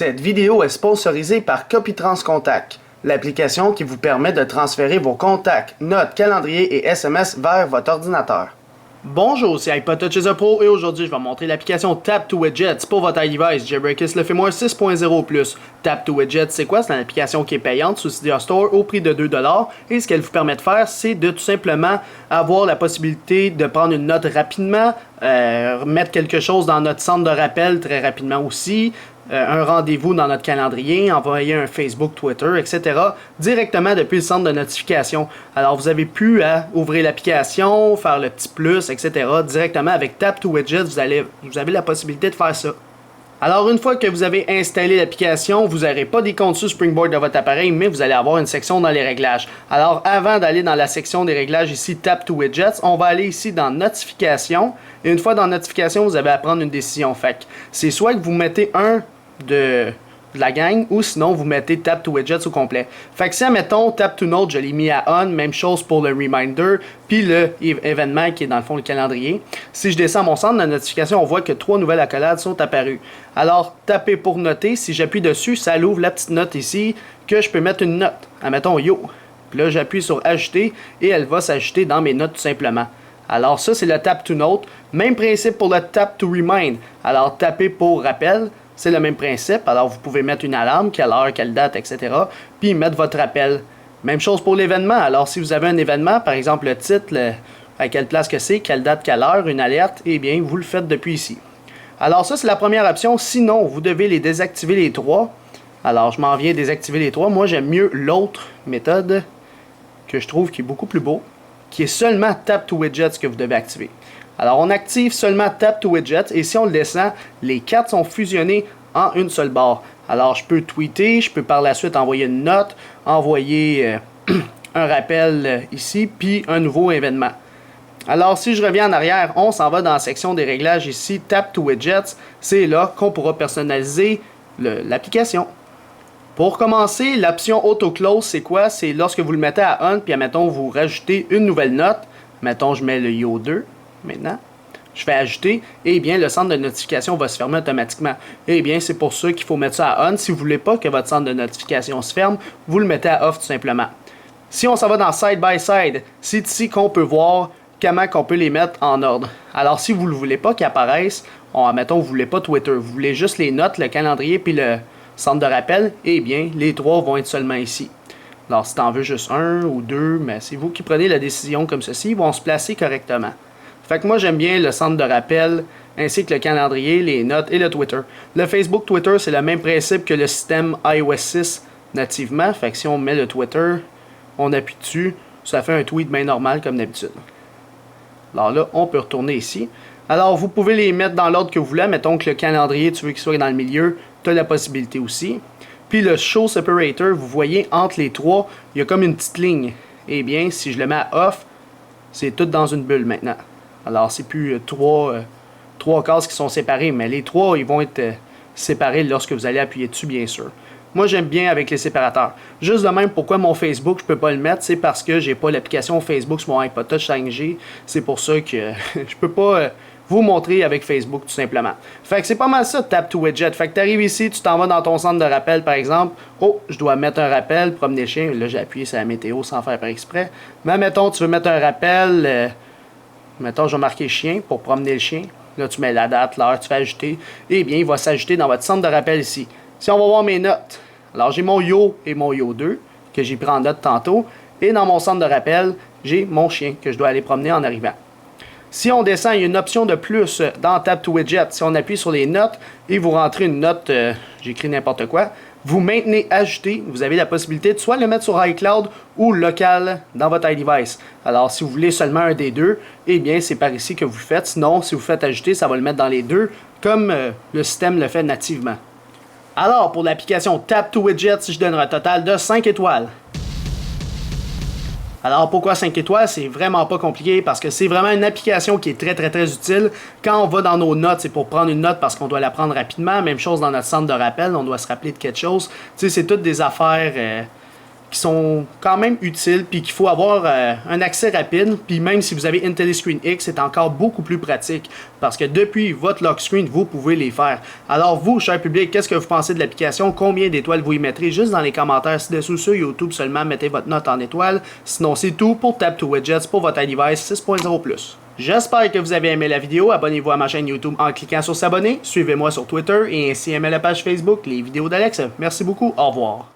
Cette vidéo est sponsorisée par Copytrans Contact, l'application qui vous permet de transférer vos contacts, notes, calendriers et SMS vers votre ordinateur. Bonjour, c'est iPodTouch Pro et aujourd'hui je vais montrer l'application Tap2Widgets pour votre iDevice Jailbreakers le firmware 6.0+. Tap2Widgets, c'est quoi? C'est une application qui est payante sous Cydia Store au prix de 2$ et ce qu'elle vous permet de faire, c'est de tout simplement avoir la possibilité de prendre une note rapidement, mettre quelque chose dans notre centre de rappel très rapidement aussi, un rendez-vous dans notre calendrier, envoyer un Facebook, Twitter, etc. directement depuis le centre de notification. Alors vous avez pu ouvrir l'application, faire le petit plus, etc. directement avec Tap2Widgets, vous avez la possibilité de faire ça. Alors une fois que vous avez installé l'application, vous n'aurez pas des comptes sur Springboard de votre appareil, mais vous allez avoir une section dans les réglages. Alors avant d'aller dans la section des réglages ici Tap2Widgets, on va aller ici dans Notifications. Et une fois dans Notifications, vous avez à prendre une décision. Fait que c'est soit que vous mettez un de la gang ou sinon vous mettez Tap2Widgets au complet. Fait que si admettons Tap2Note, je l'ai mis à on, même chose pour le reminder, puis le événement qui est dans le fond le calendrier. Si je descends mon centre de notification, on voit que 3 nouvelles accolades sont apparues. Alors tapez pour noter, si j'appuie dessus, ça l'ouvre la petite note ici que je peux mettre une note. Admettons yo. Puis là j'appuie sur ajouter et elle va s'ajouter dans mes notes tout simplement. Alors ça c'est le Tap2Note. Même principe pour le Tap2Remind. Alors tapez pour rappel. C'est le même principe, alors vous pouvez mettre une alarme, quelle heure, quelle date, etc. Puis mettre votre rappel. Même chose pour l'événement, alors si vous avez un événement, par exemple le titre, à quelle place que c'est, quelle date, quelle heure, une alerte, eh bien vous le faites depuis ici. Alors ça c'est la première option, sinon vous devez les désactiver les 3. Alors je m'en viens désactiver les 3, moi j'aime mieux l'autre méthode que je trouve qui est beaucoup plus beau, qui est seulement Tap2Widgets que vous devez activer. Alors on active seulement Tap2Widgets et si on le descend, les 4 sont fusionnés en une seule barre. Alors je peux tweeter, je peux par la suite envoyer une note, envoyer un rappel ici, puis un nouveau événement. Alors si je reviens en arrière, on s'en va dans la section des réglages ici, Tap2Widgets, c'est là qu'on pourra personnaliser l'application. Pour commencer, l'option Auto Close, c'est quoi? C'est lorsque vous le mettez à on, puis admettons vous rajoutez une nouvelle note, mettons je mets le Yo2. Maintenant, je fais ajouter, et bien le centre de notification va se fermer automatiquement. Et bien c'est pour ça qu'il faut mettre ça à on. Si vous ne voulez pas que votre centre de notification se ferme, vous le mettez à off tout simplement. Si on s'en va dans Side by Side, c'est ici qu'on peut voir comment on peut les mettre en ordre. Alors si vous ne voulez pas qu'ils apparaissent, admettons vous ne voulez pas Twitter, vous voulez juste les notes, le calendrier puis le centre de rappel, et bien les 3 vont être seulement ici. Alors si tu en veux juste un ou deux, mais c'est vous qui prenez la décision comme ceci, ils vont se placer correctement. Fait que moi j'aime bien le centre de rappel, ainsi que le calendrier, les notes et le Twitter. Le Facebook Twitter, c'est le même principe que le système iOS 6 nativement. Fait que si on met le Twitter, on appuie dessus, ça fait un tweet bien normal comme d'habitude. Alors là, on peut retourner ici. Alors vous pouvez les mettre dans l'ordre que vous voulez. Mettons que le calendrier, tu veux qu'il soit dans le milieu, tu as la possibilité aussi. Puis le Show Separator, vous voyez entre les 3, il y a comme une petite ligne. Eh bien, si je le mets à off, c'est tout dans une bulle maintenant. Alors, c'est plus 3 cases qui sont séparées, mais les 3, ils vont être séparés lorsque vous allez appuyer dessus, bien sûr. Moi, j'aime bien avec les séparateurs. Juste de même, pourquoi mon Facebook, je peux pas le mettre, c'est parce que j'ai pas l'application Facebook sur mon iPodTouch 5G. C'est pour ça que je peux pas vous montrer avec Facebook, tout simplement. Fait que c'est pas mal ça, Tap2Widget. Fait que tu arrives ici, tu t'en vas dans ton centre de rappel, par exemple. Oh, je dois mettre un rappel, promener le chien. Là, j'ai appuyé sur la météo sans faire par exprès. Mais mettons, tu veux mettre un rappel... mettons, je vais marquer chien pour promener le chien. Là, tu mets la date, l'heure, tu fais ajouter. Eh bien, il va s'ajouter dans votre centre de rappel ici. Si on va voir mes notes, alors j'ai mon Yo et mon Yo2 que j'ai pris en note tantôt. Et dans mon centre de rappel, j'ai mon chien que je dois aller promener en arrivant. Si on descend, il y a une option de plus dans Tap2Widget. Si on appuie sur les notes et vous rentrez une note, j'écris n'importe quoi, vous maintenez ajouter, vous avez la possibilité de soit le mettre sur iCloud ou local dans votre iDevice. Alors si vous voulez seulement un des deux, eh bien c'est par ici que vous le faites. Sinon, si vous faites ajouter, ça va le mettre dans les deux comme le système le fait nativement. Alors pour l'application Tap2Widgets, je donne un total de 5 étoiles. Alors pourquoi 5 étoiles? C'est vraiment pas compliqué parce que c'est vraiment une application qui est très utile. Quand on va dans nos notes, c'est pour prendre une note parce qu'on doit la prendre rapidement. Même chose dans notre centre de rappel, on doit se rappeler de quelque chose. Tu sais, c'est toutes des affaires qui sont quand même utiles, puis qu'il faut avoir un accès rapide, puis même si vous avez IntelliScreen X, c'est encore beaucoup plus pratique, parce que depuis votre lock screen, vous pouvez les faire. Alors vous, cher public, qu'est-ce que vous pensez de l'application? Combien d'étoiles vous y mettrez? Juste dans les commentaires ci-dessous sur YouTube seulement, mettez votre note en étoiles. Sinon, c'est tout pour Tap2Widgets pour votre iDevice 6.0+. J'espère que vous avez aimé la vidéo. Abonnez-vous à ma chaîne YouTube en cliquant sur s'abonner. Suivez-moi sur Twitter et ainsi aimez la page Facebook Les Vidéos d'Alex. Merci beaucoup. Au revoir.